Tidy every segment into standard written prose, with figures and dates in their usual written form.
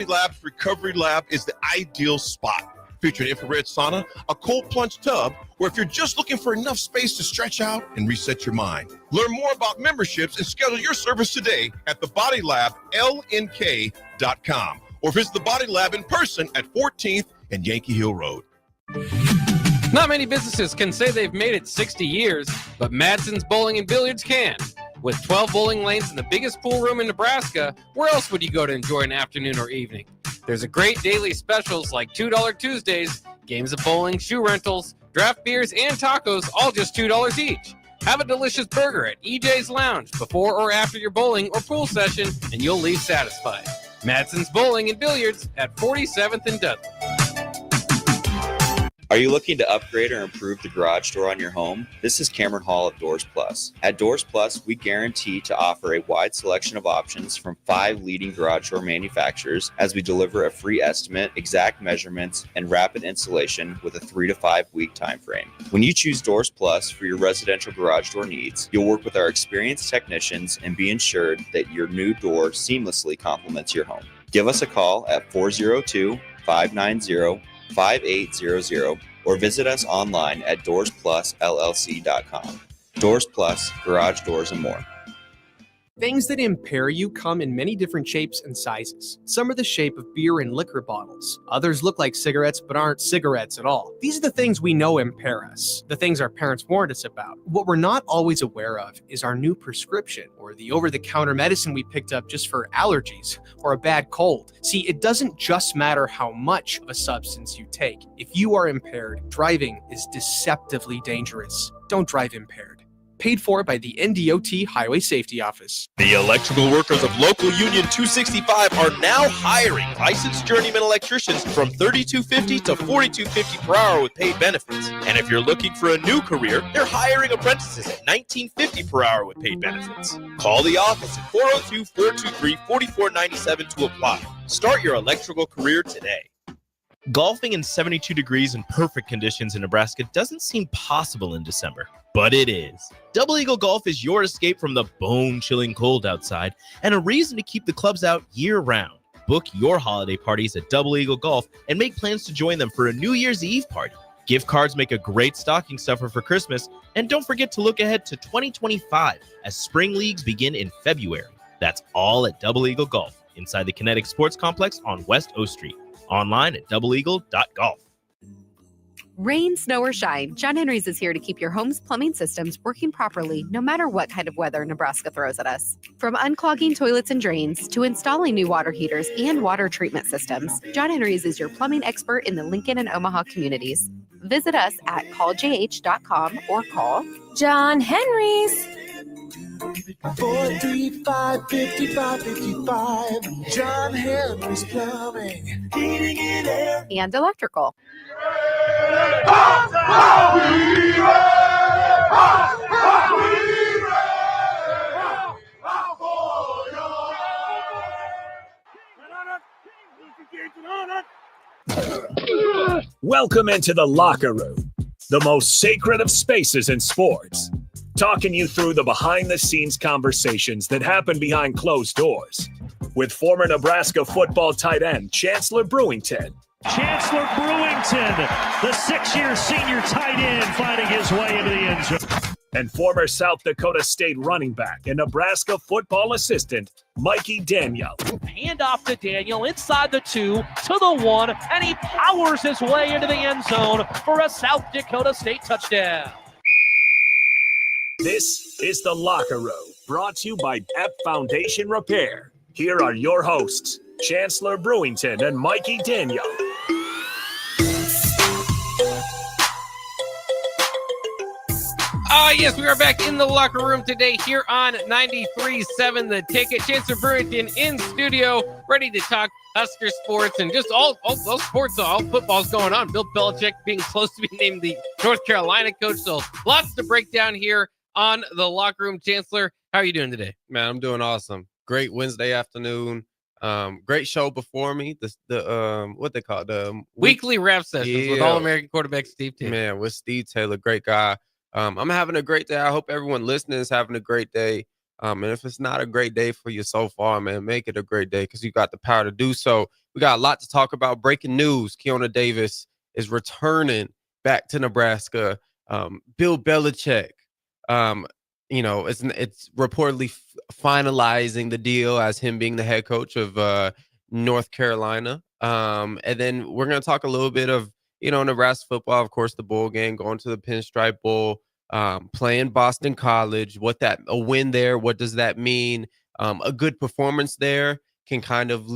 Lab's Recovery Lab is the ideal spot. Featuring infrared sauna, a cold plunge tub, or if you're just looking for enough space to stretch out and reset your mind. Learn more about memberships and schedule your service today at thebodylablnk.com or visit the Body Lab in person at 14th and Yankee Hill Road. Not many businesses can say they've made it 60 years, but Madsen's Bowling and Billiards can. With 12 bowling lanes and the biggest pool room in Nebraska, where else would you go to enjoy an afternoon or evening? There's a great daily specials like $2 Tuesdays, games of bowling, shoe rentals, draft beers, and tacos, all just $2 each. Have a delicious burger at EJ's Lounge before or after your bowling or pool session, and you'll leave satisfied. Madsen's Bowling and Billiards at 47th and Dudley. Are you looking to upgrade or improve the garage door on your home? This is Cameron Hall of Doors Plus. At Doors Plus, we guarantee to offer a wide selection of options from 5 leading garage door manufacturers as we deliver a free estimate, exact measurements, and rapid installation with a 3 to 5 week time frame. When you choose Doors Plus for your residential garage door needs, you'll work with our experienced technicians and be ensured that your new door seamlessly complements your home. Give us a call at 402-590-5800 or visit us online at doorsplusllc.com. Doors Plus, garage doors and more. Things that impair you come in many different shapes and sizes. Some are the shape of beer and liquor bottles. Others look like cigarettes but aren't cigarettes at all. These are the things we know impair us, the things our parents warned us about. What we're not always aware of is our new prescription or the over-the-counter medicine we picked up just for allergies or a bad cold. See, it doesn't just matter how much of a substance you take. If you are impaired, driving is deceptively dangerous. Don't drive impaired. Paid for by the NDOT Highway Safety Office. The electrical workers of Local Union 265 are now hiring licensed journeyman electricians from $32.50 to $42.50 per hour with paid benefits. And if you're looking for a new career, they're hiring apprentices at $19.50 per hour with paid benefits. Call the office at 402-423-4497 to apply. Start your electrical career today. Golfing in 72 degrees and perfect conditions in Nebraska doesn't seem possible in December, but it is. Double Eagle Golf is your escape from the bone-chilling cold outside and a reason to keep the clubs out year-round. Book your holiday parties at Double Eagle Golf and make plans to join them for a New Year's Eve party. Gift cards make a great stocking stuffer for Christmas, and don't forget to look ahead to 2025 as spring leagues begin in February. That's all at Double Eagle Golf, inside the Kinetic Sports Complex on West O Street. Online at doubleeagle.golf. Rain, snow, or shine, John Henry's is here to keep your home's plumbing systems working properly no matter what kind of weather Nebraska throws at us. From unclogging toilets and drains to installing new water heaters and water treatment systems, John Henry's is your plumbing expert in the Lincoln and Omaha communities. Visit us at calljh.com or call John Henry's. 435-5555. John Henry's Plumbing, Heating and Air, and Electrical. Welcome into the locker room, the most sacred of spaces in sports. Talking you through the behind-the-scenes conversations that happen behind closed doors with former Nebraska football tight end Chancellor Brewington. Chancellor Brewington, the 6-year senior tight end, finding his way into the end zone. And former South Dakota State running back and Nebraska football assistant Mikey Daniel. Hand off to Daniel inside the 2 to the 1, and he powers his way into the end zone for a South Dakota State touchdown. This is The Locker Room, brought to you by Pep Foundation Repair. Here are your hosts, Chancellor Brewington and Mikey Daniel. Yes, we are back in the locker room today here on 93.7 The Ticket. Chancellor Brewington in studio, ready to talk Husker sports and just all those sports, all football's going on. Bill Belichick being close to being named the North Carolina coach. So lots to break down here on the locker room. Chancellor, how are you doing today? Man, I'm doing awesome. Great Wednesday afternoon. Great show before me. The what they call the weekly rap sessions with All-American quarterback Steve Taylor. Man, with Steve Taylor, great guy. I'm having a great day. I hope everyone listening is having a great day. And if it's not a great day for you so far, man, make it a great day because you got the power to do so. We got a lot to talk about. Breaking news: Keona Davis is returning back to Nebraska. Bill Belichick, it's reportedly finalizing the deal as him being the head coach of North Carolina. And then we're going to talk a little bit of, Nebraska football, of course, the bowl game, going to the Pinstripe Bowl, playing Boston College, a win there, what does that mean? A good performance there can kind of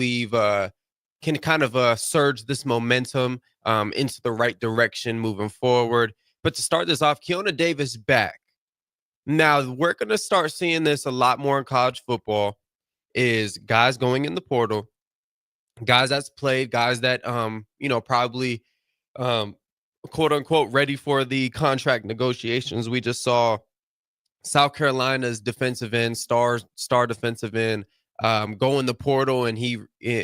surge this momentum into the right direction moving forward. But to start this off, Keona Davis back. Now, we're going to start seeing this a lot more in college football, is guys going in the portal, guys that's played, guys that, probably, quote unquote, ready for the contract negotiations. We just saw South Carolina's defensive end, star defensive end, go in the portal, and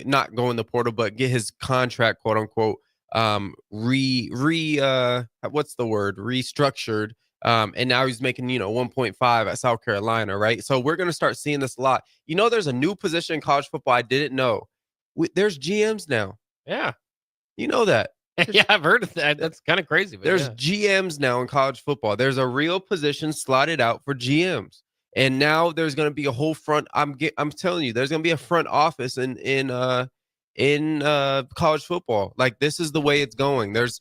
not go in the portal, but get his contract, quote unquote, restructured. And now he's making, 1.5 at South Carolina, right? So we're going to start seeing this a lot. There's a new position in college football I didn't know. There's GMs now. Yeah. You know that. Yeah, I've heard of that. That's kind of crazy. But there's GMs now in college football. There's a real position slotted out for GMs. And now there's going to be a whole front. I'm telling you, there's going to be a front office in college football. Like, this is the way it's going. There's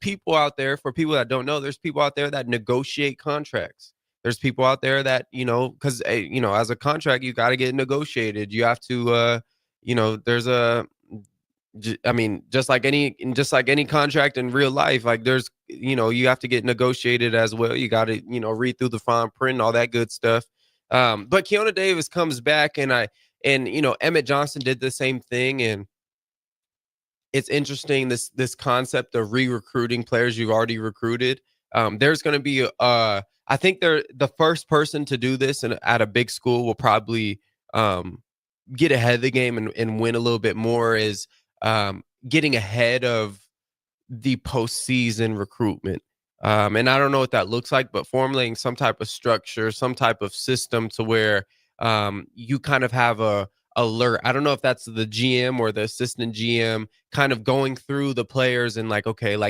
people out there, for people that don't know, there's people out there that negotiate contracts. There's people out there that, because, as a contract, you got to get negotiated. You have to, just like any contract in real life, like there's, you have to get negotiated as well. You got to, read through the fine print and all that good stuff. But Keona Davis comes back, and Emmett Johnson did the same thing. And it's interesting, this concept of re-recruiting players you've already recruited. There's going to be, I think the first person to do this at a big school will probably get ahead of the game and win a little bit more, is getting ahead of the postseason recruitment. And I don't know what that looks like, but formulating some type of structure, some type of system to where you kind of have a alert. I don't know if that's the GM or the assistant GM kind of going through the players and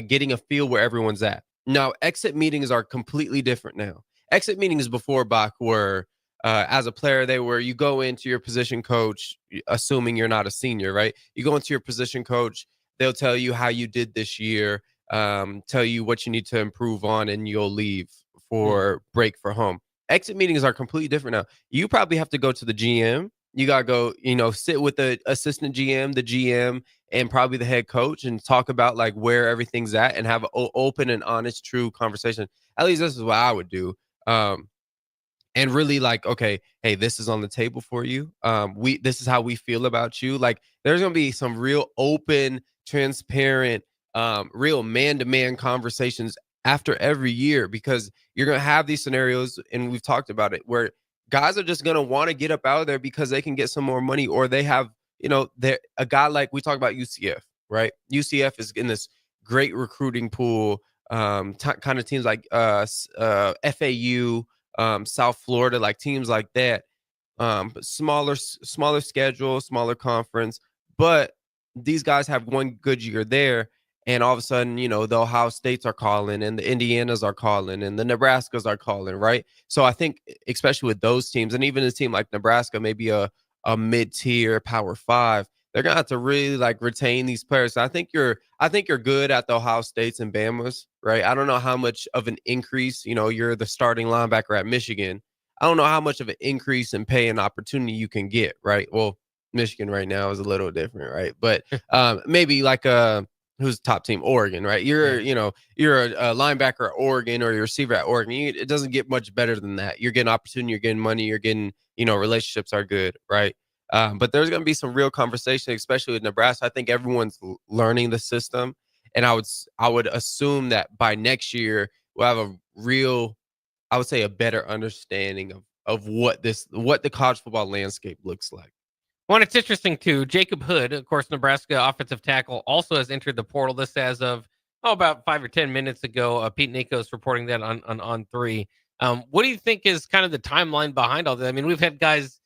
getting a feel where everyone's at. Now, exit meetings are completely different now. Exit meetings before, Bach, were as a player, you go into your position coach, assuming you're not a senior, right? You go into your position coach, they'll tell you how you did this year, tell you what you need to improve on, and you'll leave for break for home. Exit meetings are completely different now. You probably have to go to the GM. You got to go, sit with the assistant GM, the GM, and probably the head coach, and talk about where everything's at, and have an open and honest, true conversation. At least this is what I would do. And really okay, hey, this is on the table for you. This is how we feel about you. There's going to be some real open, transparent, real man-to-man conversations after every year, because you're going to have these scenarios, and we've talked about it, where guys are just going to want to get up out of there because they can get some more money, or they have, a guy like we talk about UCF, right? UCF is in this great recruiting pool, kind of teams like FAU, South Florida, teams like that, smaller schedule, smaller conference, but these guys have one good year there, and all of a sudden, the Ohio States are calling, and the Indianas are calling, and the Nebraskas are calling, right? So I think, especially with those teams, and even a team like Nebraska, maybe a mid-tier Power 5, they're gonna have to really retain these players. So I think you're good at the Ohio States and Bamas, right? I don't know how much of an increase, you're the starting linebacker at Michigan. I don't know how much of an increase in pay and opportunity you can get, right? Well, Michigan right now is a little different, right? But maybe who's the top team? Oregon, right? You're a linebacker at Oregon, or your receiver at Oregon. It doesn't get much better than that. You're getting opportunity, you're getting money, you're getting, relationships are good, right? But there's going to be some real conversation, especially with Nebraska. I think everyone's learning the system, and I would assume that by next year we'll have a better understanding of what the college football landscape looks like. Well, it's interesting too. Jacob Hood, of course, Nebraska offensive tackle, also has entered the portal. This as of about 5 or 10 minutes ago. Pete Nikos reporting that on 3. What do you think is kind of the timeline behind all that? I mean, we've had guys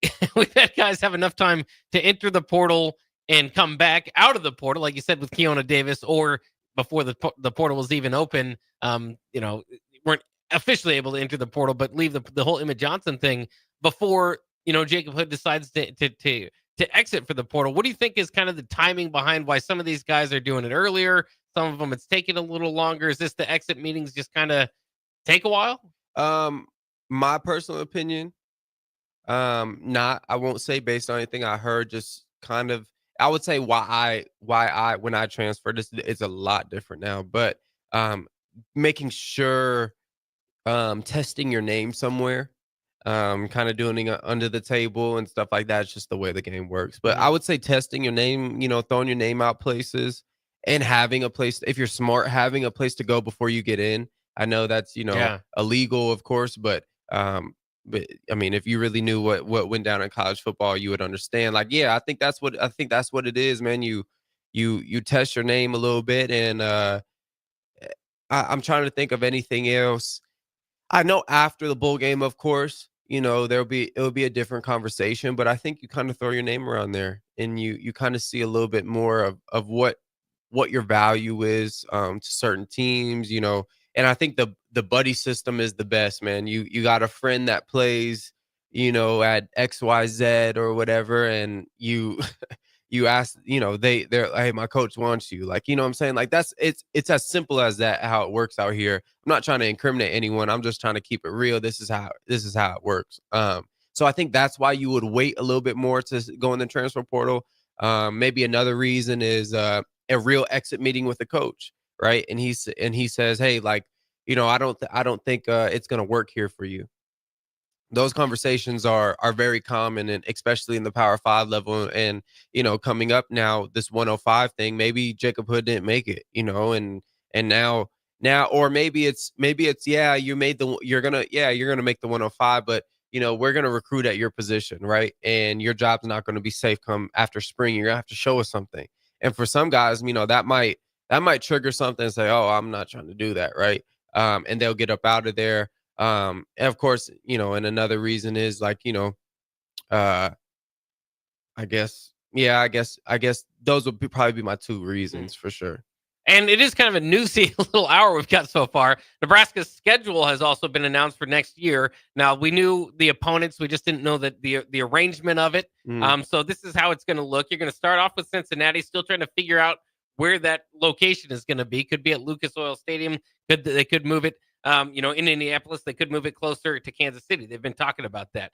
have enough time to enter the portal and come back out of the portal, like you said with Keona Davis, or before the portal was even open, weren't officially able to enter the portal, but leave the whole Emmett Johnson thing before, Jacob Hood decides to exit for the portal. What do you think is kind of the timing behind why some of these guys are doing it earlier? Some of them it's taking a little longer. Is this the exit meetings just kind of take a while? My personal opinion, not, I won't say based on anything I heard, just kind of, I would say why I when I transferred, this it's a lot different now, but making sure testing your name somewhere, kind of doing it under the table and stuff like that. It's just the way the game works. But I would say testing your name, throwing your name out places and having a place, if you're smart, having a place to go before you get in. I know that's, illegal, of course, but I mean, if you really knew what went down in college football, you would understand. Like, yeah, I think that's what it is, man. You test your name a little bit, and I'm trying to think of anything else. I know after the bowl game, of course, it'll be a different conversation, but I think you kind of throw your name around there and you kind of see a little bit more of what your value is to certain teams, and I think the buddy system is the best, man. You got a friend that plays, at XYZ or whatever, and you you ask, they're hey, my coach wants you. Like, what I'm saying? Like it's as simple as that, how it works out here. I'm not trying to incriminate anyone. I'm just trying to keep it real. This is how it works. So I think that's why you would wait a little bit more to go in the transfer portal. Maybe another reason is a real exit meeting with the coach, right? And he says, hey, like, I don't think it's gonna work here for you. Those conversations are very common, and especially in the Power 5 level. And coming up now, this 105 thing, maybe Jacob Hood didn't make it, and now, or maybe it's yeah, you're gonna make the 105, but we're gonna recruit at your position, right? And your job's not gonna be safe come after spring. You're gonna have to show us something. And for some guys, that might trigger something and say, oh, I'm not trying to do that, right? And they'll get up out of there. And of course, and another reason is like, I guess those would probably be my two reasons for sure. And it is kind of a newsy little hour we've got so far. Nebraska's schedule has also been announced for next year. Now, we knew the opponents. We just didn't know that the arrangement of it. So this is how it's going to look. You're going to start off with Cincinnati, still trying to figure out where that location is going to be. Could be at Lucas Oil Stadium. They could move it, in Indianapolis. They could move it closer to Kansas City. They've been talking about that.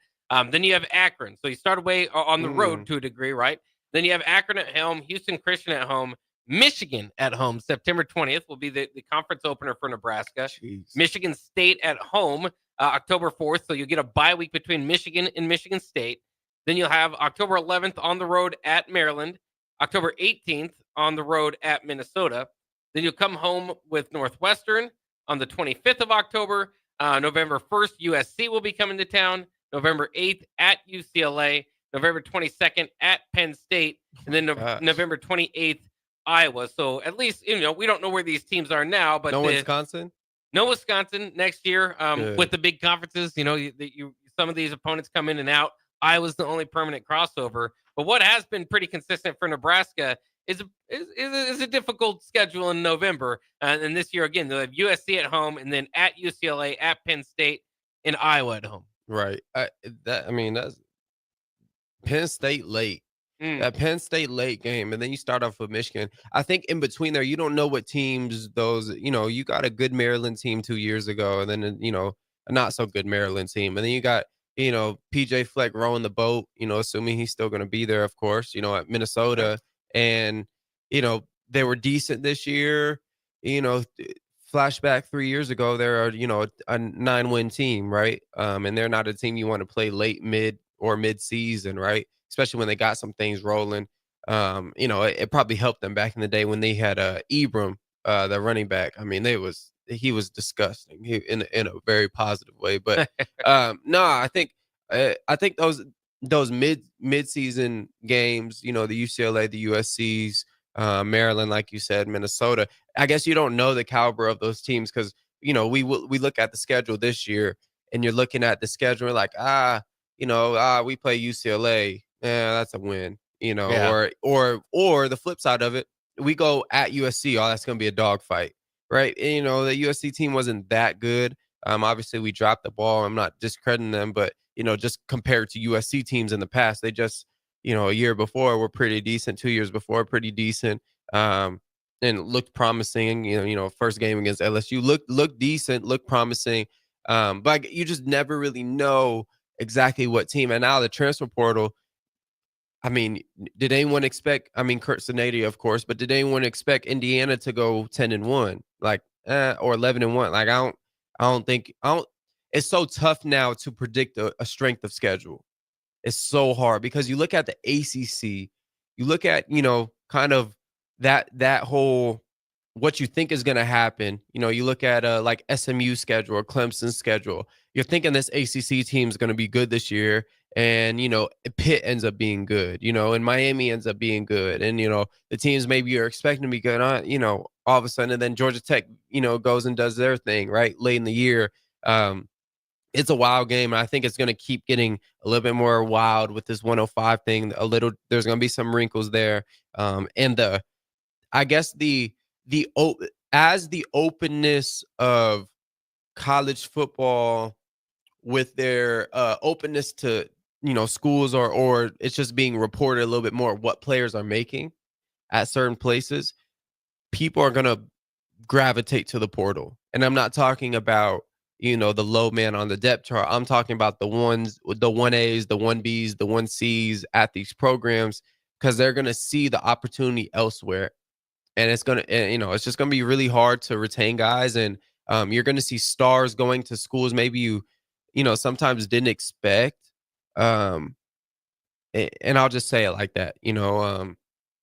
Then you have Akron. So you start away on the road to a degree, right? Then you have Akron at home, Houston Christian at home, Michigan at home. September 20th will be the conference opener for Nebraska. Jeez. Michigan State at home, October 4th. So you'll get a bye week between Michigan and Michigan State. Then you'll have October 11th on the road at Maryland, October 18th on the road at Minnesota. Then you'll come home with Northwestern on the 25th of October. November 1st, USC will be coming to town. November 8th at UCLA. November 22nd at Penn State. And then November 28th, Iowa. So at least, we don't know where these teams are now. But Wisconsin? No Wisconsin next year with the big conferences. Some of these opponents come in and out. Iowa's the only permanent crossover. But what has been pretty consistent for Nebraska is a difficult schedule in November. And this year, again, they'll have USC at home and then at UCLA, at Penn State, and Iowa at home. Right. That's Penn State late. That Penn State late game, and then you start off with Michigan. I think in between there, you don't know what teams those, you got a good Maryland team 2 years ago, and then, a not so good Maryland team. And then you got, PJ Fleck rowing the boat, assuming he's still going to be there, of course, at Minnesota. And, they were decent this year. Flashback 3 years ago, they're, a 9-win team, right? And they're not a team you want to play late, mid-season, right? Especially when they got some things rolling. It probably helped them back in the day when they had Ibram, the running back. I mean, he was disgusting in a very positive way. But no, I think those mid-season games, the UCLA, the USCs, Maryland, like you said, Minnesota. I guess you don't know the caliber of those teams because we look at the schedule this year, and you're looking at the schedule, we're like, we play UCLA. Yeah, that's a win. you know, Yeah. or the flip side of it, we go at USC. Oh, that's going to be a dogfight, right? And, you know, the USC team wasn't that good. Obviously, we dropped the ball. I'm not discrediting them, but you know, just compared to USC teams in the past, they just, you know, a year before were pretty decent. 2 years before, pretty decent. And looked promising. You know, first game against LSU looked decent, looked promising. But you just never really know exactly what team. And now the transfer portal. I mean, did anyone expect? I mean, Kurt Sinadia, of course, but did anyone expect Indiana to go 10-1, like, or 11-1? Like, I don't think, I don't. It's so tough now to predict a strength of schedule. It's so hard because you look at the ACC, you look at, you know, kind of that whole what you think is going to happen. You know, you look at like SMU schedule or Clemson schedule. You're thinking this ACC team is going to be good this year, and you know Pitt ends up being good. You know, and Miami ends up being good, and you know the teams maybe you're expecting to be good. You know, all of a sudden, and then Georgia Tech, you know, goes and does their thing right late in the year. It's a wild game, and I think it's going to keep getting a little bit more wild with this 105 thing. There's going to be some wrinkles there, and I guess as the openness of college football with their openness to, you know, schools, or it's just being reported a little bit more what players are making at certain places, people are going to gravitate to the portal. And I'm not talking about, you know, the low man on the depth chart. I'm talking about the 1As, the 1Bs, the 1Cs at these programs, because they're going to see the opportunity elsewhere. And it's going to, you know, it's just going to be really hard to retain guys. And you're going to see stars going to schools maybe you know, sometimes didn't expect. And I'll just say it like that, you know.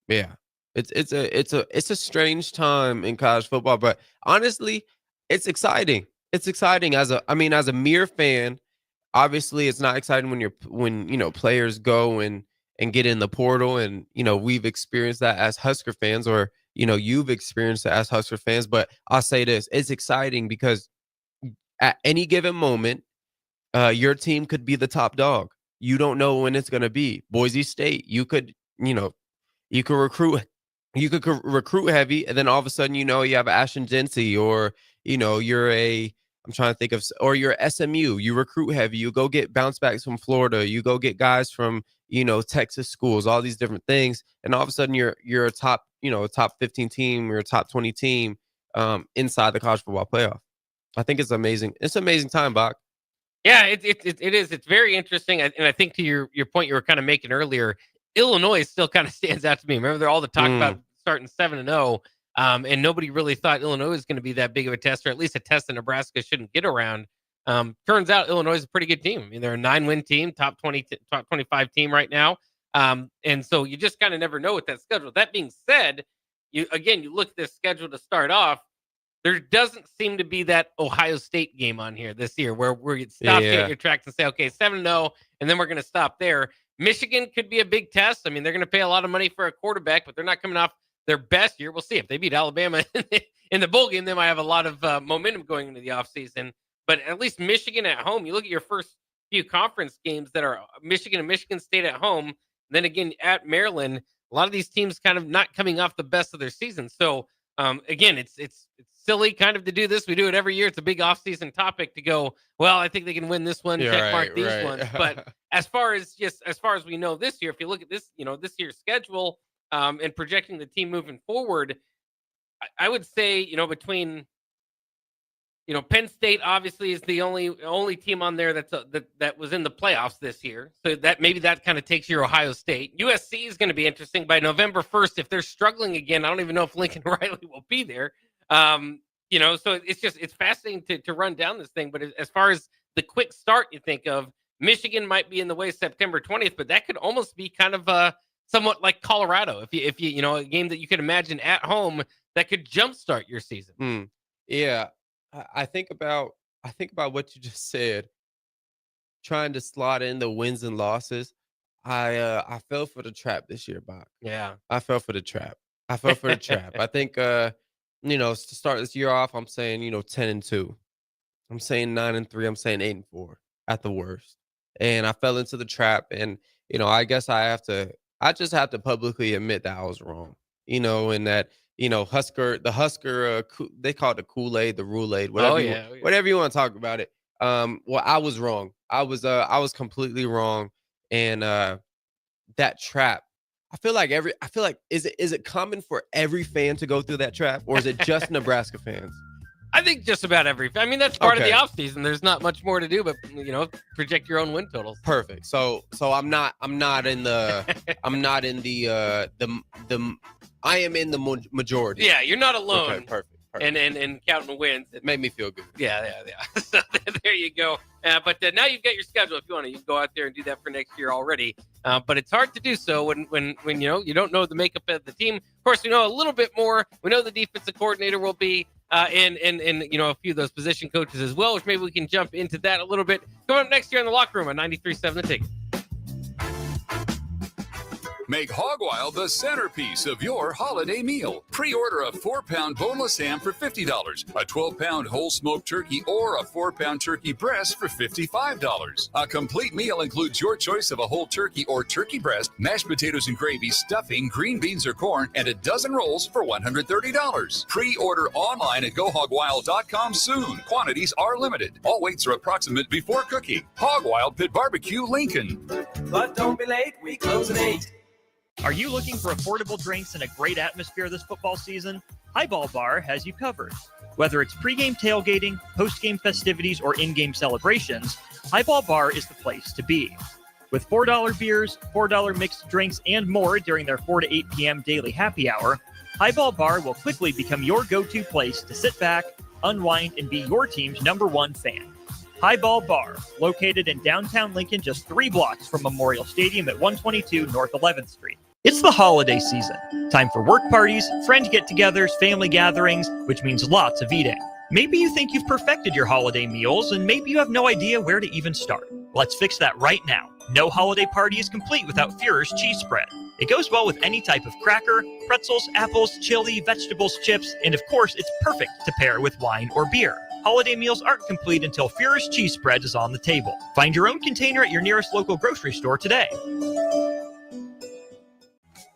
Yeah, it's a strange time in college football, but honestly, it's exciting. It's exciting as a mere fan. Obviously, it's not exciting when you know players go and get in the portal, and you know we've experienced that as Husker fans, or you know you've experienced it as Husker fans. But I'll say this: it's exciting because at any given moment, your team could be the top dog. You don't know when it's going to be. Boise State, you could, you know, you could recruit recruit heavy, and then all of a sudden, you know, you have Ashton Dempsey, or you know, I'm trying to think of, or you're SMU, you recruit heavy, you go get bounce backs from Florida, you go get guys from, you know, Texas schools, all these different things, and all of a sudden you're a top, you know, a top 15 team or a top 20 team inside the college football playoff. I think it's amazing. It's an amazing time, Bach. Yeah, it is. It's very interesting, and I think to your point you were kind of making earlier, Illinois still kind of stands out to me. Remember, they're all the talk about starting 7-0, and nobody really thought Illinois was going to be that big of a test, or at least a test that Nebraska shouldn't get around. Turns out Illinois is a pretty good team. I mean, they're a 9-win team, top 20, top 25 team right now, and so you just kind of never know with that schedule. That being said, you look at this schedule to start off. There doesn't seem to be that Ohio State game on here this year where you stop at your tracks and say, okay, 7-0, and then we're going to stop there. Michigan could be a big test. I mean, they're going to pay a lot of money for a quarterback, but they're not coming off their best year. We'll see. If they beat Alabama in the bowl game, they might have a lot of momentum going into the offseason. But at least Michigan at home, you look at your first few conference games that are Michigan and Michigan State at home, then again at Maryland, a lot of these teams kind of not coming off the best of their season. So, again, it's silly kind of to do this. We do it every year. It's a big offseason topic to go, well, I think they can win this one, check mark these ones. But as far as we know this year, if you look at this, you know, this year's schedule and projecting the team moving forward, I would say, you know, between, you know, Penn State obviously is the only team on there that was in the playoffs this year. So that maybe that kind of takes your Ohio State. USC is going to be interesting by November 1st. If they're struggling again, I don't even know if Lincoln Riley will be there. You know, so it's fascinating to run down this thing. But as far as the quick start, you think of Michigan might be in the way September 20th, but that could almost be kind of somewhat like Colorado. If you know, a game that you could imagine at home that could jumpstart your season. Yeah. I think about what you just said, trying to slot in the wins and losses. I fell for the trap this year, Bach. Yeah. I fell for the trap. I think you know, to start this year off, I'm saying, you know, 10-2. I'm saying 9-3. I'm saying 8-4 at the worst. And I fell into the trap. And, you know, I guess I have to I just have to publicly admit that I was wrong. And that the Husker, they call it the Kool-Aid, the Roulade, whatever. Whatever you want to talk about it. Well, I was wrong. I was completely wrong, and that trap. I feel like is it common for every fan to go through that trap, or is it just Nebraska fans? I think just about every. I mean, that's part of the offseason. There's not much more to do, but project your own win totals. Perfect. So I'm not in the I am in the majority. Yeah, you're not alone. Okay, perfect. And counting wins. It made me feel good. Yeah. So there you go. But now you've got your schedule. If you want to, you can go out there and do that for next year already. But it's hard to do so when you don't know the makeup of the team. Of course, we know a little bit more. We know the defensive coordinator will be. And a few of those position coaches as well, which maybe we can jump into that a little bit. Coming up next year in the locker room on 93.7 The Ticket. Make Hog Wild the centerpiece of your holiday meal. Pre-order a 4-pound boneless ham for $50, a 12-pound whole smoked turkey, or a 4-pound turkey breast for $55. A complete meal includes your choice of a whole turkey or turkey breast, mashed potatoes and gravy, stuffing, green beans or corn, and a dozen rolls for $130. Pre-order online at GoHogWild.com soon. Quantities are limited. All weights are approximate before cooking. Hog Wild Pit Barbecue, Lincoln. But don't be late, we close at 8. Are you looking for affordable drinks and a great atmosphere this football season? Highball Bar has you covered. Whether it's pregame tailgating, postgame festivities, or in-game celebrations, Highball Bar is the place to be. With $4 beers, $4 mixed drinks, and more during their 4 to 8 p.m. daily happy hour, Highball Bar will quickly become your go-to place to sit back, unwind, and be your team's #1 fan. Highball Bar, located in downtown Lincoln, just 3 blocks from Memorial Stadium at 122 North 11th Street. It's the holiday season. Time for work parties, friend get-togethers, family gatherings, which means lots of eating. Maybe you think you've perfected your holiday meals, and maybe you have no idea where to even start. Let's fix that right now. No holiday party is complete without Führer's cheese spread. It goes well with any type of cracker, pretzels, apples, chili, vegetables, chips, and of course, it's perfect to pair with wine or beer. Holiday meals aren't complete until Führer's cheese spread is on the table. Find your own container at your nearest local grocery store today.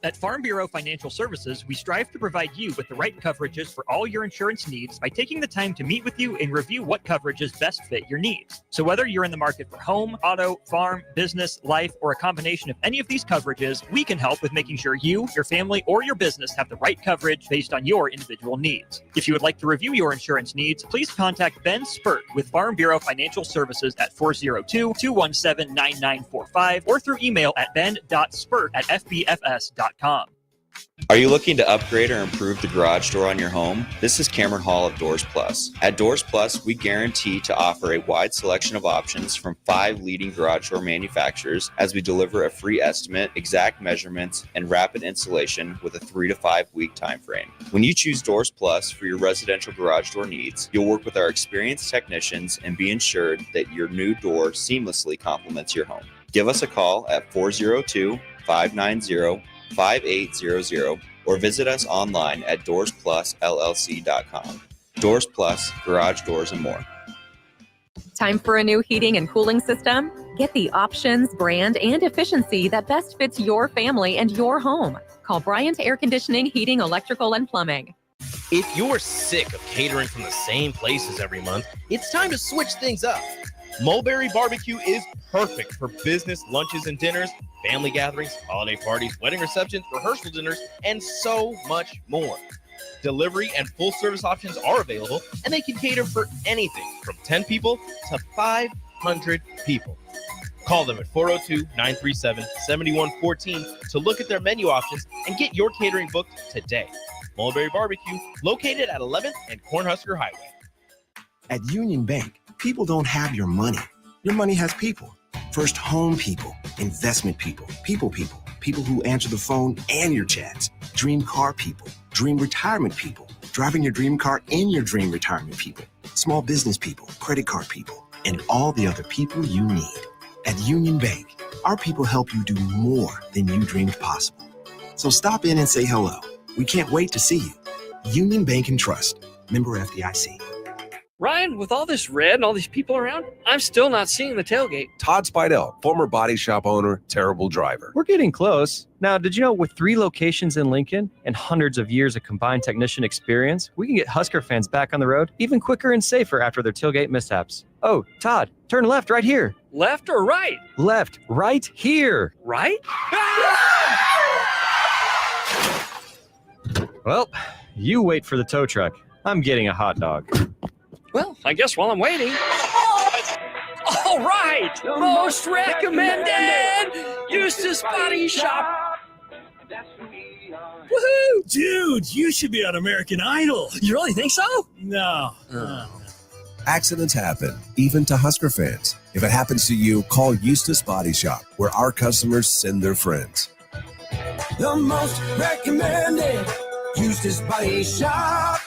At Farm Bureau Financial Services, we strive to provide you with the right coverages for all your insurance needs by taking the time to meet with you and review what coverages best fit your needs. So whether you're in the market for home, auto, farm, business, life, or a combination of any of these coverages, we can help with making sure you, your family, or your business have the right coverage based on your individual needs. If you would like to review your insurance needs, please contact Ben Spurt with Farm Bureau Financial Services at 402-217-9945 or through email at ben.spurt@fbfs.com. Are you looking to upgrade or improve the garage door on your home? This is Cameron Hall of Doors Plus. At Doors Plus, we guarantee to offer a wide selection of options from 5 leading garage door manufacturers as we deliver a free estimate, exact measurements, and rapid installation with a 3 to 5 week time frame. When you choose Doors Plus for your residential garage door needs, you'll work with our experienced technicians and be ensured that your new door seamlessly complements your home. Give us a call at 402-590-5800 or visit us online at doorsplusllc.com. Doors Plus, garage doors, and more. Time for a new heating and cooling system? Get the options, brand, and efficiency that best fits your family and your home. Call Bryant Air Conditioning, Heating, Electrical, and Plumbing. If you're sick of catering from the same places every month, it's time to switch things up. Mulberry Barbecue is perfect for business lunches and dinners, family gatherings, holiday parties, wedding receptions, rehearsal dinners, and so much more. Delivery and full service options are available, and they can cater for anything from 10 people to 500 people. Call them at 402-937-7114 to look at their menu options and get your catering booked today. Mulberry Barbecue, located at 11th and Cornhusker Highway. At Union Bank, people don't have your money. Your money has people. First home people, investment people, people who answer the phone and your chats, dream car people, dream retirement people, driving your dream car in your dream retirement people, small business people, credit card people, and all the other people you need. At Union Bank, our people help you do more than you dreamed possible. So stop in and say hello. We can't wait to see you. Union Bank and Trust. Member FDIC. Ryan, with all this red and all these people around, I'm still not seeing the tailgate. Todd Spidell, former body shop owner, terrible driver. We're getting close. Now, did you know with 3 locations in Lincoln and hundreds of years of combined technician experience, we can get Husker fans back on the road even quicker and safer after their tailgate mishaps? Oh, Todd, turn left right here. Left or right? Left, right here. Right? Well, you wait for the tow truck. I'm getting a hot dog. Well, I guess while I'm waiting. All right! Most recommended! Eustace Body Shop! Woohoo! Dude, you should be on American Idol. You really think so? No. Accidents happen, even to Husker fans. If it happens to you, call Eustace Body Shop, where our customers send their friends. The most recommended Eustace Body Shop.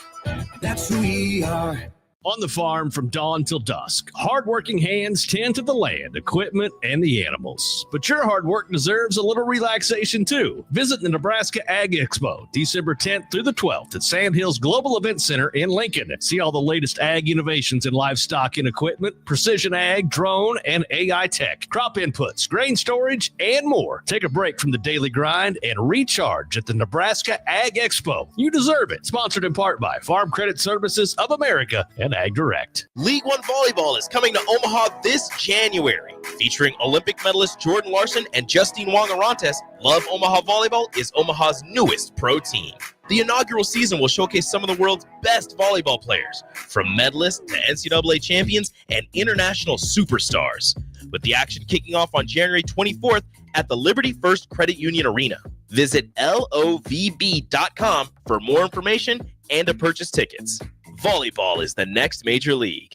That's who we are. On the farm from dawn till dusk, hardworking hands tend to the land, equipment, and the animals. But your hard work deserves a little relaxation too. Visit the Nebraska Ag Expo, December 10th through the 12th at Sandhills Global Event Center in Lincoln. See all the latest ag innovations in livestock and equipment, precision ag, drone, and AI tech, crop inputs, grain storage, and more. Take a break from the daily grind and recharge at the Nebraska Ag Expo. You deserve it. Sponsored in part by Farm Credit Services of America and Ag Direct. League One Volleyball is coming to Omaha this January. Featuring Olympic medalist Jordan Larson and Justine Wong-Arantes, Love Omaha Volleyball is Omaha's newest pro team. The inaugural season will showcase some of the world's best volleyball players, from medalists to NCAA champions and international superstars, with the action kicking off on January 24th at the Liberty First Credit Union Arena. Visit LOVB.com for more information and to purchase tickets. Volleyball is the next major league.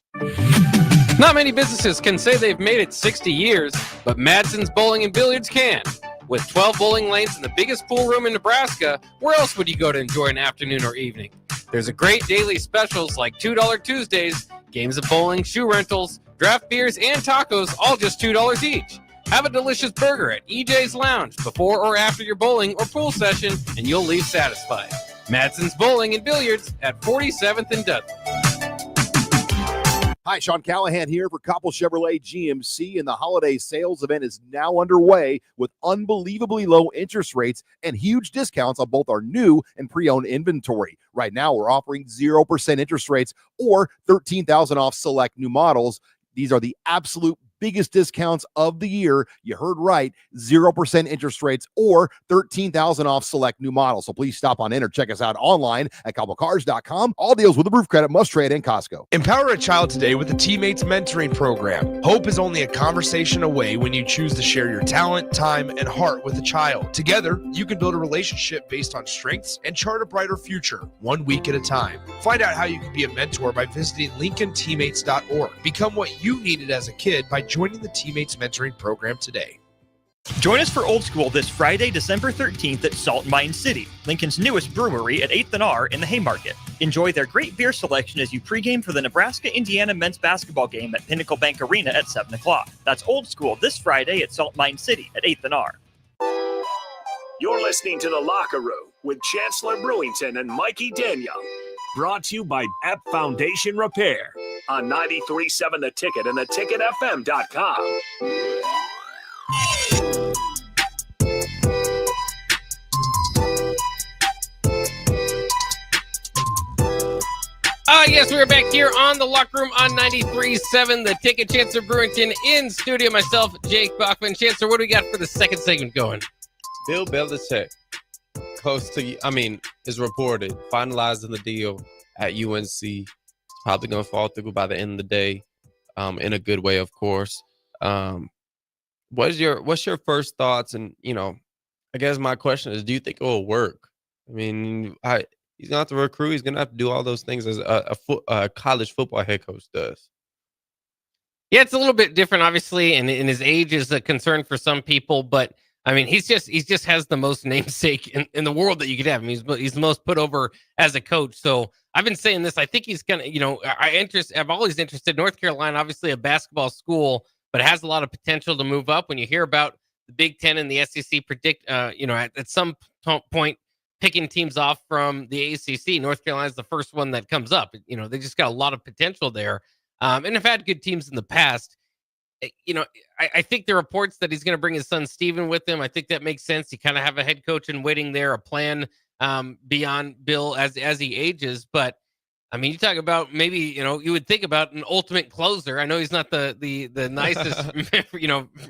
Not many businesses can say they've made it 60 years, but Madsen's Bowling and Billiards can. With 12 bowling lanes and the biggest pool room in Nebraska, where else would you go to enjoy an afternoon or evening? There's a great daily specials like $2 Tuesdays, games of bowling, shoe rentals, draft beers, and tacos, all just $2 each. Have a delicious burger at EJ's Lounge before or after your bowling or pool session, and you'll leave satisfied. Madsen's Bowling and Billiards at 47th and Dudley. Hi, Sean Callahan here for Koppel Chevrolet GMC, and the holiday sales event is now underway with unbelievably low interest rates and huge discounts on both our new and pre-owned inventory. Right now, we're offering 0% interest rates or $13,000 off select new models. These are the absolute biggest discounts of the year. You heard right, 0% interest rates or $13,000 off select new models. So please stop on in or check us out online at cobblecars.com. All deals with approved credit, must trade, and Costco. Empower a child today with the Teammates Mentoring Program. Hope is only a conversation away when you choose to share your talent, time, and heart with a child. Together, you can build a relationship based on strengths and chart a brighter future, 1 week at a time. Find out how you can be a mentor by visiting LincolnTeammates.org. Become what you needed as a kid by joining the Teammates Mentoring Program today. Join us for Old School this Friday, December 13th at Salt Mine City, Lincoln's newest brewery at 8th and R in the Haymarket. Enjoy their great beer selection as you pregame for the Nebraska-Indiana men's basketball game at Pinnacle Bank Arena at 7 o'clock. That's Old School this Friday at Salt Mine City at 8th and R. You're listening to The Locker Room with Chancellor Brewington and Mikey Daniel. Brought to you by App Foundation Repair on 93.7 The Ticket and theticketfm.com. Yes, we're back here on the Locker Room on 93.7 The Ticket. Chancellor Brewington in studio. Myself, Jake Bachman. Chancellor, what do we got for the second segment going? Bill Belichick is reported finalizing the deal at UNC. It's probably going to fall through by the end of the day, in a good way, of course. What's your first thoughts? And I guess my question is, do you think it will work? I mean, he's going to have to recruit. He's going to have to do all those things as a college football head coach does. Yeah, it's a little bit different, obviously, and his age is a concern for some people, but I mean, he just has the most namesake in the world that you could have. I mean, he's the most put over as a coach. So I've been saying this. I think he's gonna, I've always interested. North Carolina, obviously a basketball school, but it has a lot of potential to move up. When you hear about the Big Ten and the SEC predict, at some point picking teams off from the ACC. North Carolina's the first one that comes up. They just got a lot of potential there, and have had good teams in the past. I think the reports that he's going to bring his son Steven with him. I think that makes sense. You kind of have a head coach in waiting there, a plan beyond Bill as he ages. But I mean, you talk about maybe you would think about an ultimate closer. I know he's not the nicest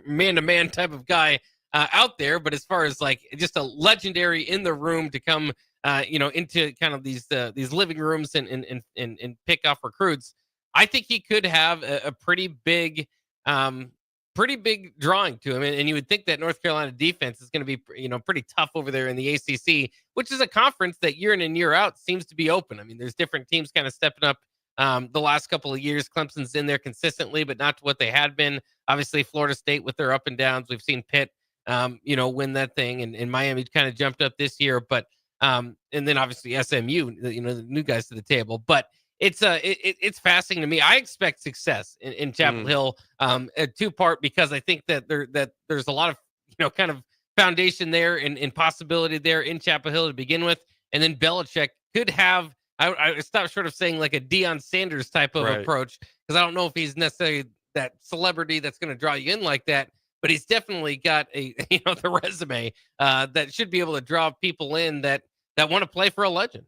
man to man type of guy out there, but as far as like just a legendary in the room to come into kind of these living rooms and pick off recruits, I think he could have a pretty big drawing to him, and you would think that North Carolina defense is going to be pretty tough over there in the ACC, which is a conference that year in and year out seems to be open. I mean, there's different teams kind of stepping up the last couple of years. Clemson's in there consistently, but not to what they had been. Obviously, Florida State with their up and downs. We've seen Pitt win that thing, and Miami kind of jumped up this year, but and then obviously SMU, the new guys to the table, but it's fascinating to me. I expect success in Chapel Hill, a two-part, because I think that there's a lot of kind of foundation there and possibility there in Chapel Hill to begin with, and then Belichick could have. I stopped short of saying like a Deion Sanders type of approach, because I don't know if he's necessarily that celebrity that's going to draw you in like that, but he's definitely got the resume that should be able to draw people in that want to play for a legend.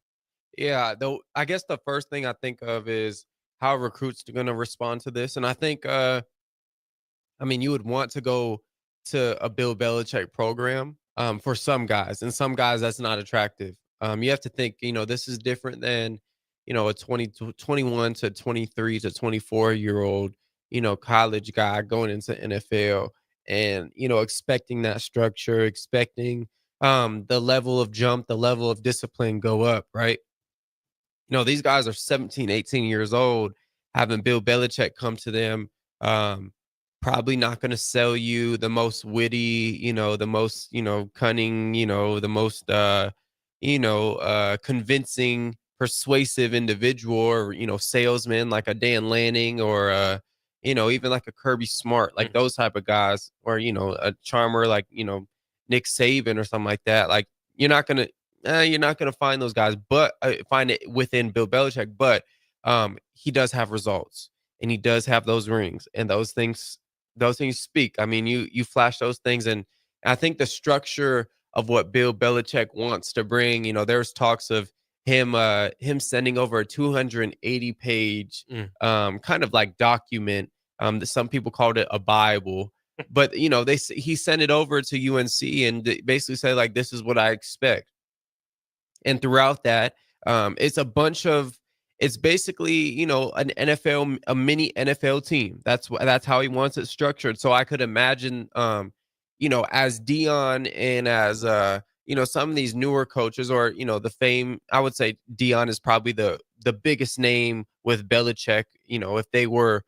Yeah, though I guess the first thing I think of is how recruits are going to respond to this. And I think you would want to go to a Bill Belichick program for some guys, and some guys that's not attractive. You have to think, this is different than, a 21 to 23 to 24-year-old, college guy going into NFL and, expecting that structure, expecting the level of jump, the level of discipline go up, right? These guys are 17, 18 years old, having Bill Belichick come to them, probably not going to sell you the most witty, the most, cunning, the most, convincing, persuasive individual, or, salesman like a Dan Lanning, or, even like a Kirby Smart, like those type of guys, or, a charmer like, Nick Saban or something like that. Like, you're not going to find those guys, but find it within Bill Belichick. But he does have results, and he does have those rings, and those things speak. I mean, you flash those things, and I think the structure of what Bill Belichick wants to bring. There's talks of him sending over a 280-page kind of like document. Some people called it a Bible. But he sent it over to UNC and basically said, like, this is what I expect. And throughout that, it's basically, an NFL, a mini NFL team. That's how he wants it structured. So I could imagine, as Deion and as, some of these newer coaches, or, I would say Deion is probably the biggest name with Belichick. If they were,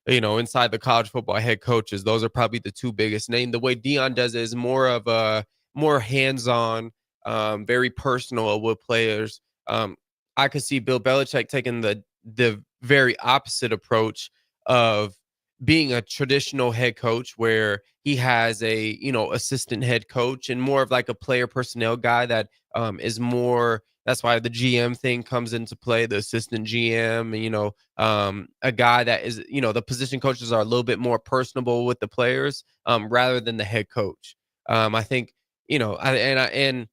inside the college football head coaches, those are probably the two biggest names. The way Deion does it is more of a more hands-on, very personal with players. I could see Bill Belichick taking the very opposite approach of being a traditional head coach, where he has a assistant head coach and more of like a player personnel guy that is more. That's why the GM thing comes into play, the assistant GM, a guy that is, the position coaches are a little bit more personable with the players rather than the head coach. I think, and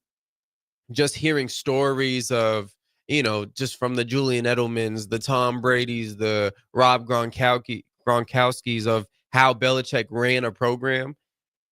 just hearing stories of, just from the Julian Edelmans, the Tom Brady's, the Rob Gronkowski's of how Belichick ran a program.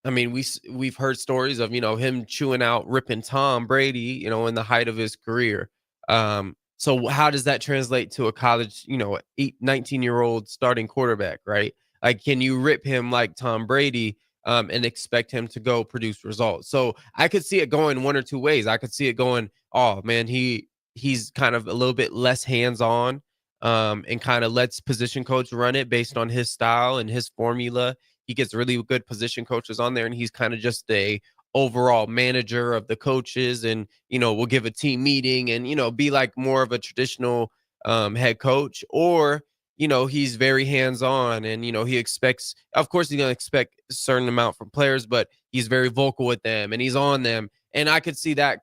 I mean, we've heard stories of, him chewing out, ripping Tom Brady, in the height of his career. So how does that translate to a college, 19-year-old starting quarterback, right? Like, can you rip him like Tom Brady and expect him to go produce results? So I could see it going one or two ways. I could see it going, oh man, he's kind of a little bit less hands-on and kind of lets position coach run it based on his style and his formula. He gets really good position coaches on there, and he's kind of just a overall manager of the coaches, and, we'll give a team meeting and, be like more of a traditional head coach. Or, he's very hands-on, and, he expects, of course, he's going to expect a certain amount from players, but he's very vocal with them and he's on them. And I could see that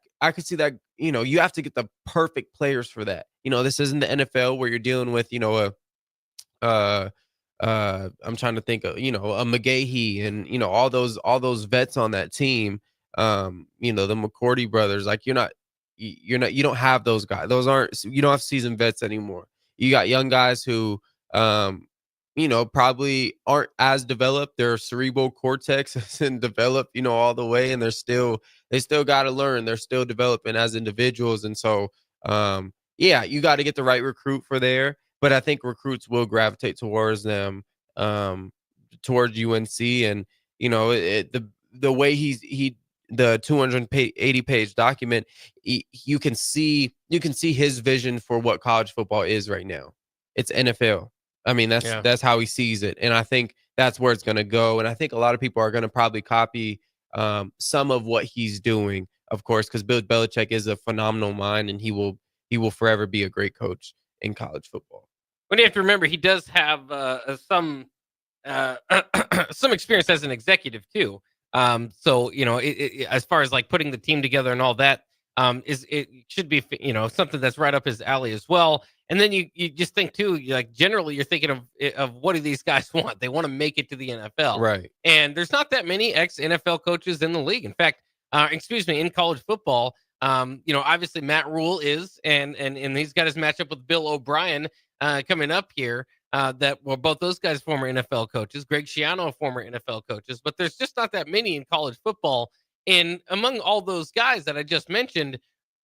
you have to get the perfect players for that. This isn't the NFL where you're dealing with, I'm trying to think of, a McGahee and, all those vets on that team. The McCourty brothers, like you don't have those guys. You don't have seasoned vets anymore. You got young guys who, probably aren't as developed. Their cerebral cortex isn't developed, all the way. And they still got to learn. They're still developing as individuals. And so, you got to get the right recruit for there. But I think recruits will gravitate towards them, towards UNC. And, the way the 280-page document, you can see his vision for what college football is right now. It's NFL. I mean, that's how he sees it. And I think that's where it's going to go. And I think a lot of people are going to probably copy some of what he's doing, of course, because Bill Belichick is a phenomenal mind, and he will forever be a great coach in college football. But you have to remember, he does have some experience as an executive too. So as far as like putting the team together and all that, it should be something that's right up his alley as well. And then you just think too, like generally you're thinking of what do these guys want? They want to make it to the NFL, right? And there's not that many ex-NFL coaches in the league. In fact, in college football. Obviously Matt Rule is, and he's got his matchup with Bill O'Brien coming up here. Both those guys former NFL coaches. Greg Schiano, former NFL coaches. But there's just not that many in college football. And among all those guys that I just mentioned,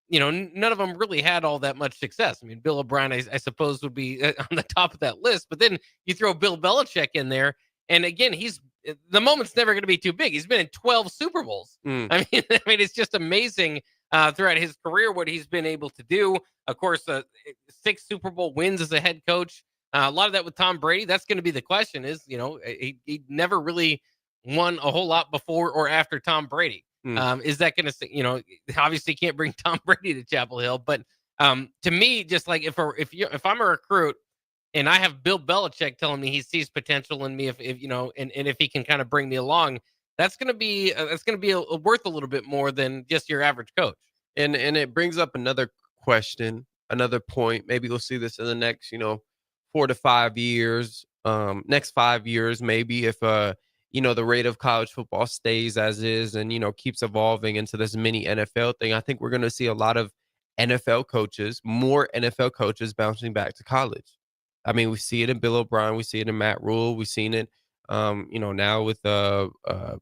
none of them really had all that much success. I mean, Bill O'Brien, I suppose, would be on the top of that list. But then you throw Bill Belichick in there, and again, the moment's never going to be too big. He's been in 12 Super Bowls. I mean, it's just amazing throughout his career what he's been able to do. Of course, 6 Super Bowl wins as a head coach. A lot of that with Tom Brady. That's going to be the question. Is he never really won a whole lot before or after Tom Brady. Is that going to, obviously can't bring Tom Brady to Chapel Hill, but to me, just like if I'm a recruit and I have Bill Belichick telling me he sees potential in me, if if he can kind of bring me along, that's going to be worth a little bit more than just your average coach. And it brings up another question, another point. Maybe we'll see this in the next 4 to 5 years, next 5 years, maybe if the rate of college football stays as is and, keeps evolving into this mini NFL thing. I think we're going to see a lot of more NFL coaches bouncing back to college. I mean, we see it in Bill O'Brien. We see it in Matt Rule. We've seen it, now with Bill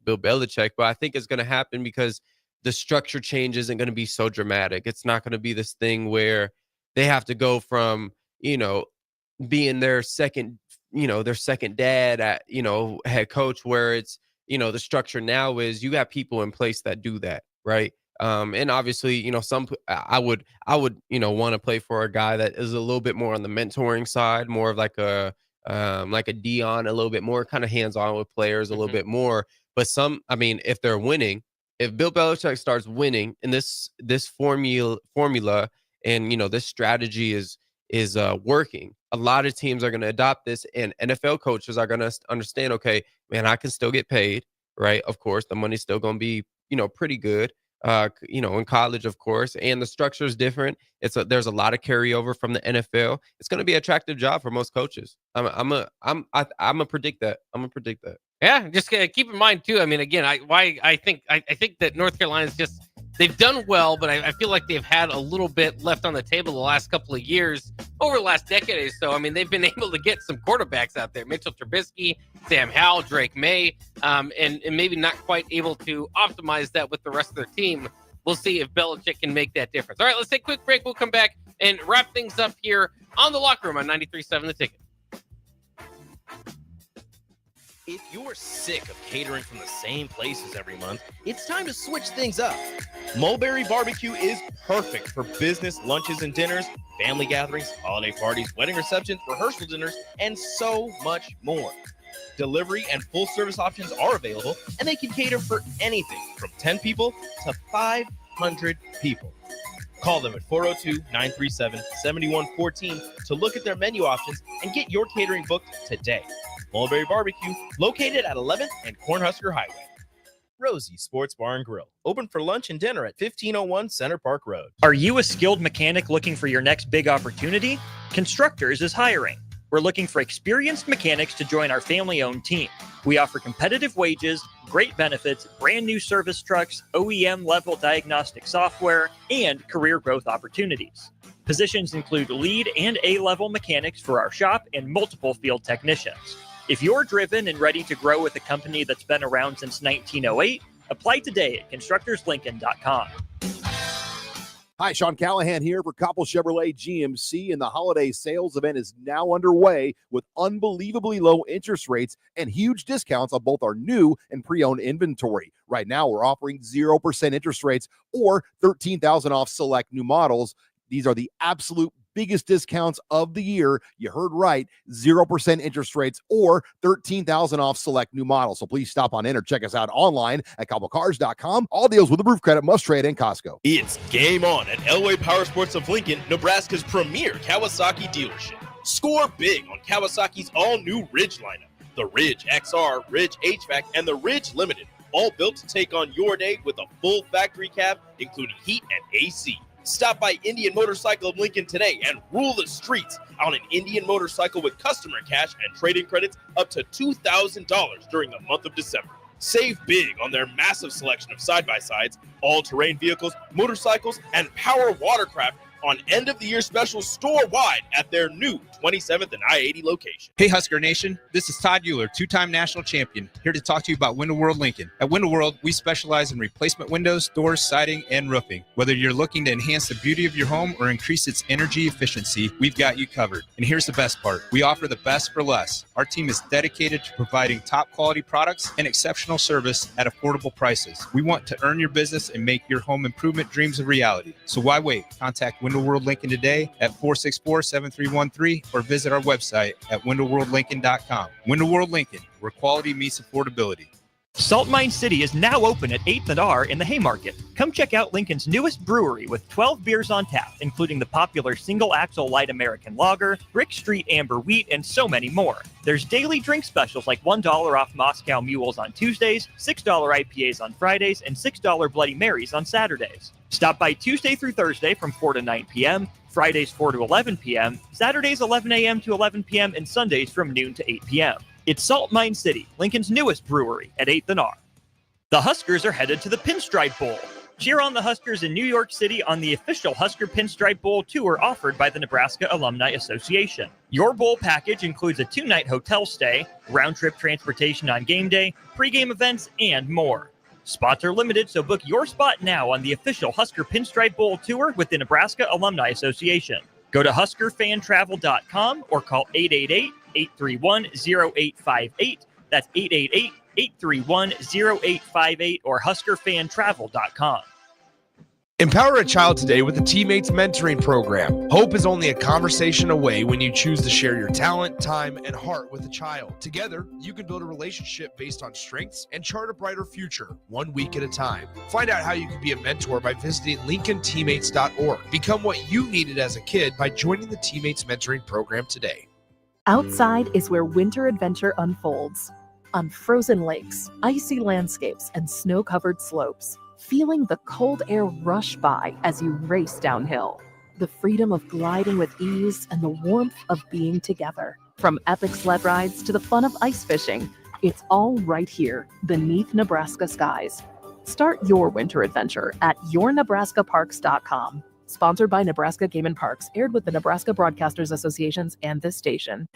Belichick. But I think it's going to happen because the structure change isn't going to be so dramatic. It's not going to be this thing where they have to go from, being their second dad at, head coach, where it's, the structure now is you got people in place that do that. Right. And obviously, I would, want to play for a guy that is a little bit more on the mentoring side, more of like a Dion, a little bit more kind of hands-on with players, a little bit more. But if they're winning, if Bill Belichick starts winning and this formula and, this strategy is working, a lot of teams are going to adopt this, and NFL coaches are going to understand, okay, man, I can still get paid, right? Of course, the money's still going to be, pretty good, in college, of course, and the structure is different. There's a lot of carryover from the NFL. It's going to be an attractive job for most coaches. I'm gonna predict that. Yeah, just keep in mind too. I mean, again, I think that North Carolina's just, they've done well, but I feel like they've had a little bit left on the table the last couple of years, over the last decade or so. I mean, they've been able to get some quarterbacks out there: Mitchell Trubisky, Sam Howell, Drake May, and maybe not quite able to optimize that with the rest of their team. We'll see if Belichick can make that difference. All right, let's take a quick break. We'll come back and wrap things up here on The Locker Room on 93.7 The Ticket. If you're sick of catering from the same places every month, it's time to switch things up. Mulberry Barbecue is perfect for business lunches and dinners, family gatherings, holiday parties, wedding receptions, rehearsal dinners, and so much more. Delivery and full service options are available, and they can cater for anything from 10 people to 500 people. Call them at 402-937-7114 to look at their menu options and get your catering booked today. Mulberry Barbecue, located at 11th and Cornhusker Highway. Rosie Sports Bar and Grill, open for lunch and dinner at 1501 Center Park Road. Are you a skilled mechanic looking for your next big opportunity? Constructors is hiring. We're looking for experienced mechanics to join our family-owned team. We offer competitive wages, great benefits, brand new service trucks, OEM-level diagnostic software, and career growth opportunities. Positions include lead and A-level mechanics for our shop and multiple field technicians. If you're driven and ready to grow with a company that's been around since 1908, apply today at constructorslincoln.com. Hi, Sean Callahan here for Koppel Chevrolet GMC, and the holiday sales event is now underway with unbelievably low interest rates and huge discounts on both our new and pre-owned inventory. Right now, we're offering 0% interest rates or $13,000 off select new models. These are the absolute biggest discounts of the year. You heard right, 0% interest rates or $13,000 off select new models. So please stop on in or check us out online at koppelcars.com. All deals with approved credit must trade in Costco. It's game on at Elway Power Sports of Lincoln, Nebraska's premier Kawasaki dealership. Score big on Kawasaki's all-new Ridge lineup. The Ridge XR, Ridge HVAC, and the Ridge Limited, all built to take on your day with a full factory cab, including heat and AC. Stop by Indian Motorcycle of Lincoln today and rule the streets on an Indian motorcycle with customer cash and trade-in credits up to $2,000 during the month of December. Save big on their massive selection of side-by-sides, all-terrain vehicles, motorcycles, and power watercraft on end-of-the-year specials store-wide at their new 27th and I-80 location. Hey Husker Nation, this is Todd Euler, two-time national champion, here to talk to you about Window World Lincoln. At Window World, we specialize in replacement windows, doors, siding, and roofing. Whether you're looking to enhance the beauty of your home or increase its energy efficiency, we've got you covered. And here's the best part. We offer the best for less. Our team is dedicated to providing top-quality products and exceptional service at affordable prices. We want to earn your business and make your home improvement dreams a reality. So why wait? Contact Window World Lincoln today at 464-7313 or visit our website at windowworldlincoln.com. Window World Lincoln, where quality meets affordability. Salt Mine City is now open at 8th and R in the Haymarket. Come check out Lincoln's newest brewery with 12 beers on tap, including the popular Single Axle Light American Lager, Brick Street Amber Wheat, and so many more. There's daily drink specials like $1 off Moscow Mules on Tuesdays, $6 IPAs on Fridays, and $6 Bloody Marys on Saturdays. Stop by Tuesday through Thursday from 4 to 9 p.m., Fridays 4 to 11 p.m., Saturdays 11 a.m. to 11 p.m., and Sundays from noon to 8 p.m. It's Salt Mine City, Lincoln's newest brewery at 8th and R. The Huskers are headed to the Pinstripe Bowl. Cheer on the Huskers in New York City on the official Husker Pinstripe Bowl tour offered by the Nebraska Alumni Association. Your bowl package includes a 2-night hotel stay, round-trip transportation on game day, pregame events, and more. Spots are limited, so book your spot now on the official Husker Pinstripe Bowl tour with the Nebraska Alumni Association. Go to HuskerFanTravel.com or call 888-831-0858. That's 888-831-0858 or HuskerFanTravel.com. Empower a child today with the Teammates Mentoring Program. Hope is only a conversation away when you choose to share your talent, time, and heart with a child. Together, you can build a relationship based on strengths and chart a brighter future, 1 week at a time. Find out how you can be a mentor by visiting LincolnTeammates.org. Become what you needed as a kid by joining the Teammates Mentoring Program today. Outside is where winter adventure unfolds. On frozen lakes, icy landscapes, and snow-covered slopes. Feeling the cold air rush by as you race downhill. The freedom of gliding with ease and the warmth of being together. From epic sled rides to the fun of ice fishing, it's all right here beneath Nebraska skies. Start your winter adventure at yournebraskaparks.com. Sponsored by Nebraska Game and Parks, aired with the Nebraska Broadcasters Associations and this station.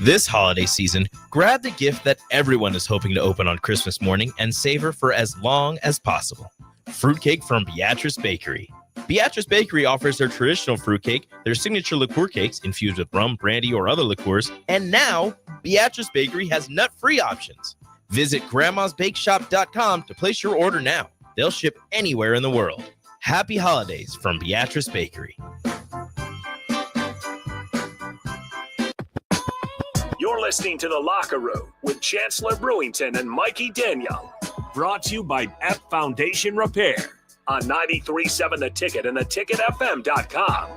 This holiday season, grab the gift that everyone is hoping to open on Christmas morning and savor for as long as possible. Fruitcake from Beatrice Bakery. Beatrice Bakery offers their traditional fruitcake, their signature liqueur cakes infused with rum, brandy, or other liqueurs, and now Beatrice Bakery has nut-free options. Visit grandmasbakeshop.com to place your order now. They'll ship anywhere in the world. Happy holidays from Beatrice Bakery. You're listening to The Locker Room with Chancellor Brewington and Mikey Daniel. Brought to you by F Foundation Repair on 93.7 The Ticket and theticketfm.com.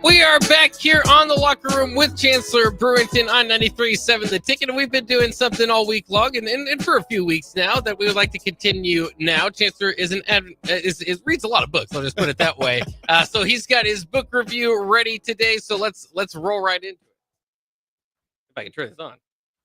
We are back here on the locker room with Chancellor Brewington on 93.7 The Ticket, and we've been doing something all week long and for a few weeks now that we would like to continue now. Chancellor reads a lot of books, I'll just put it that way. So he's got his book review ready today, so let's roll right into it. If I can turn this on.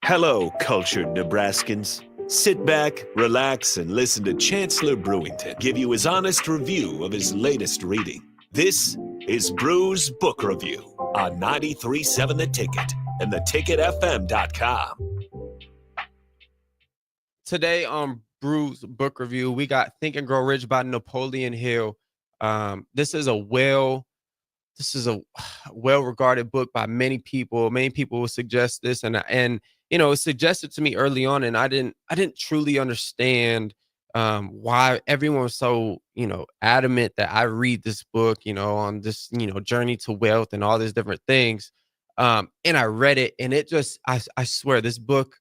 Hello, cultured Nebraskans. Sit back, relax, and listen to Chancellor Brewington give you his honest review of his latest reading. This is Brew's Book Review on 93.7 The Ticket and theticketfm.com. Today on Brew's Book Review, we got Think and Grow Rich by Napoleon Hill. This is a well-regarded book by many people. Many people will suggest this, and you know, it was suggested to me early on, and I didn't truly understand why everyone was so, you know, adamant that I read this book, you know, on this, you know, journey to wealth and all these different things. And I read it, and it just, I swear, this book,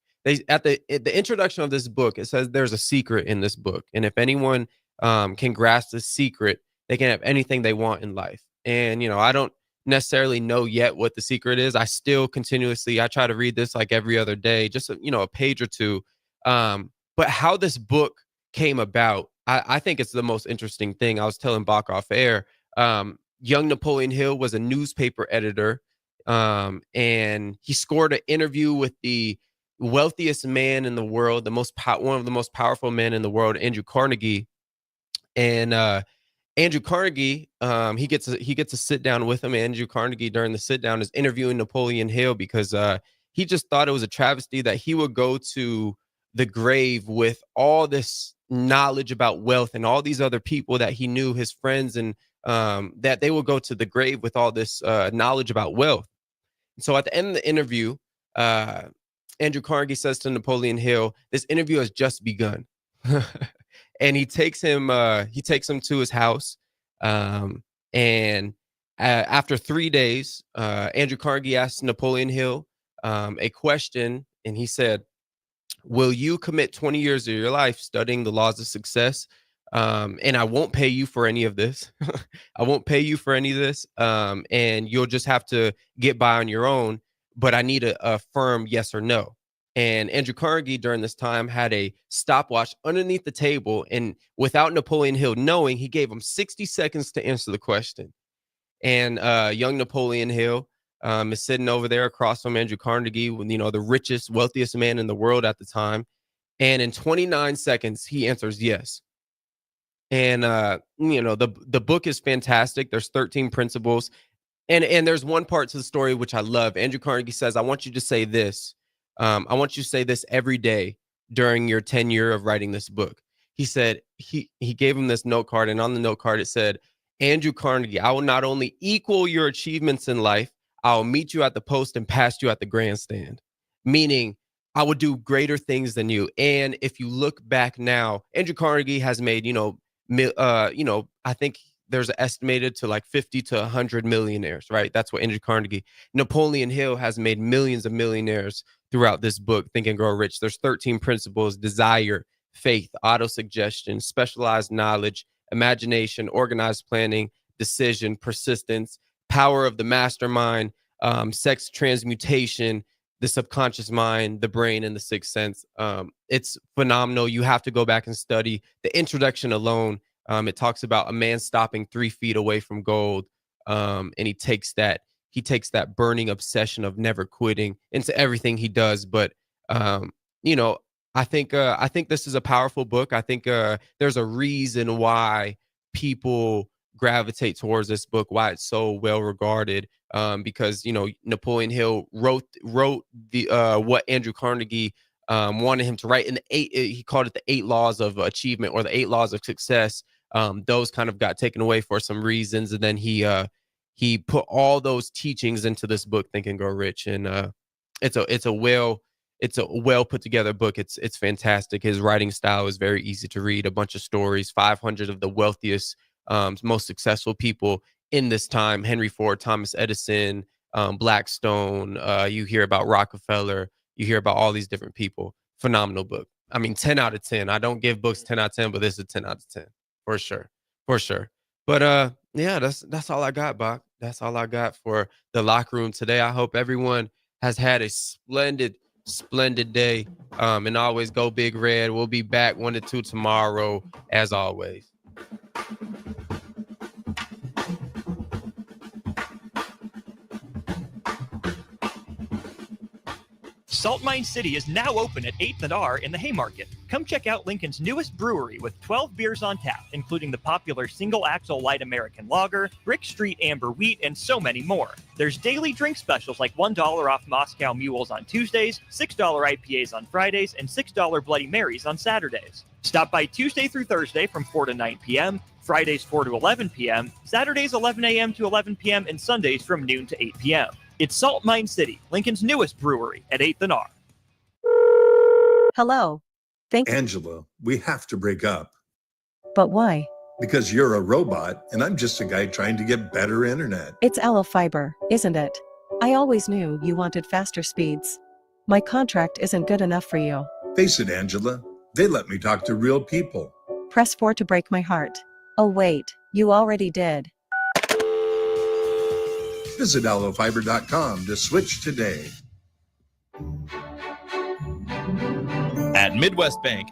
at the introduction of this book, it says there's a secret in this book, and if anyone can grasp the secret, they can have anything they want in life. And, you know, I don't necessarily know yet what the secret is. I still I try to read this like every other day, just, you know, a page or two. But how this book came about, I think it's the most interesting thing. I was telling Bach off air, young Napoleon Hill was a newspaper editor, and he scored an interview with the wealthiest man in the world, one of the most powerful men in the world, Andrew Carnegie. And Andrew Carnegie, he gets to sit down with him. Andrew Carnegie, during the sit down, is interviewing Napoleon Hill because he just thought it was a travesty that he would go to the grave with all this knowledge about wealth and all these other people that he knew, his friends, and that they will go to the grave with all this knowledge about wealth. So at the end of the interview, Andrew Carnegie says to Napoleon Hill, "This interview has just begun." And he takes him to his house. And after 3 days, Andrew Carnegie asked Napoleon Hill a question, and he said, "Will you commit 20 years of your life studying the laws of success? And I won't pay you for any of this. I won't pay you for any of this. And you'll just have to get by on your own. But I need a firm yes or no." And Andrew Carnegie during this time had a stopwatch underneath the table. And without Napoleon Hill knowing, he gave him 60 seconds to answer the question. And young Napoleon Hill is sitting over there across from Andrew Carnegie, you know, the richest, wealthiest man in the world at the time. And in 29 seconds, he answers yes. And, you know, the book is fantastic. There's 13 principles. And there's one part to the story which I love. Andrew Carnegie says, "I want you to say this. I want you to say this every day during your tenure of writing this book." He said he gave him this note card, and on the note card it said, "Andrew Carnegie, I will not only equal your achievements in life, I'll meet you at the post and pass you at the grandstand." Meaning, I would do greater things than you. And if you look back now, Andrew Carnegie has made, I think there's an estimated to like 50 to 100 millionaires, right? That's what Andrew Carnegie. Napoleon Hill has made millions of millionaires throughout this book, Think and Grow Rich. There's 13 principles: desire, faith, autosuggestion, specialized knowledge, imagination, organized planning, decision, persistence, power of the mastermind, sex transmutation, the subconscious mind, the brain, and the sixth sense. It's phenomenal. You have to go back and study the introduction alone. It talks about a man stopping 3 feet away from gold. And he takes that burning obsession of never quitting into everything he does. But, you know, I think this is a powerful book. I think there's a reason why people gravitate towards this book, why it's so well regarded. Because, you know, Napoleon Hill wrote the what Andrew Carnegie wanted him to write. In he called it the 8 laws of achievement, or the 8 laws of success. Those kind of got taken away for some reasons, and then he put all those teachings into this book, Think and Grow Rich. And it's a well put together book. It's fantastic. His writing style is very easy to read. A bunch of stories, 500 of the wealthiest, most successful people in this time: Henry Ford, Thomas Edison, Blackstone. You hear about Rockefeller. You hear about all these different people. Phenomenal book. I mean, 10 out of 10. I don't give books 10 out of 10, but this is 10 out of 10 for sure. But yeah, that's all I got, Bach. that's all I got for the locker room today. I hope everyone has had a splendid day. And always go Big Red. We'll be back 1 to 2 tomorrow, as always. Salt Mine City is now open at 8th and R in the Haymarket. Come check out Lincoln's newest brewery with 12 beers on tap, including the popular Single Axle Light American Lager, Brick Street Amber Wheat, and so many more. There's daily drink specials like $1 off Moscow Mules on Tuesdays, $6 IPAs on Fridays, and $6 Bloody Marys on Saturdays. Stop by Tuesday through Thursday from 4 to 9 p.m., Fridays 4 to 11 p.m., Saturdays 11 a.m. to 11 p.m., and Sundays from noon to 8 p.m. It's Salt Mine City, Lincoln's newest brewery at 8th and R. Hello. Angela, we have to break up. But why? Because you're a robot and I'm just a guy trying to get better internet. It's Aloe Fiber, isn't it? I always knew you wanted faster speeds. My contract isn't good enough for you. Face it, Angela, they let me talk to real people. Press 4 to break my heart. Oh wait, you already did. Visit aloefiber.com to switch today. At Midwest Bank,